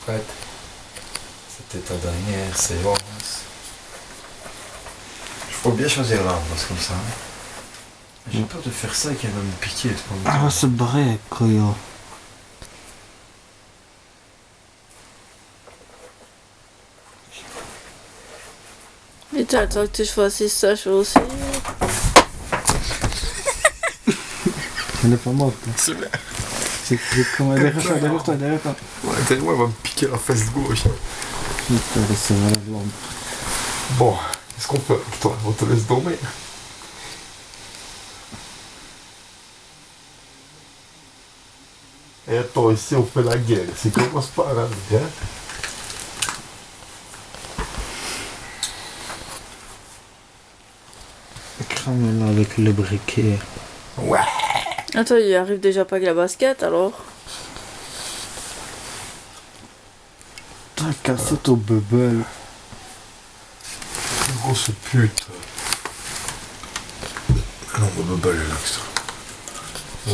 fait, c'était ta dernière séance. Il faut bien choisir l'arbre, c'est comme ça. J'ai peur de faire ça et qu'elle va me piquer. Elle va se barrer, Koyo. Et tu attends que je fasse ça, je aussi. Elle est pas morte. Là. C'est bien. C'est comme derrière toi. Ouais, tellement elle va me piquer la fesse gauche. Je te laisse la lampe. Bon, qu'est-ce qu'on fait avec toi? On te laisse dormir. Et attends, ici on fait la guerre. C'est commence par là, hein? Crame-la avec le briquet. Ouais. Attends, il arrive déjà pas avec la basket alors. T'as cassé ton bubble. Grosse pute. Non, mon bubble est là, extra.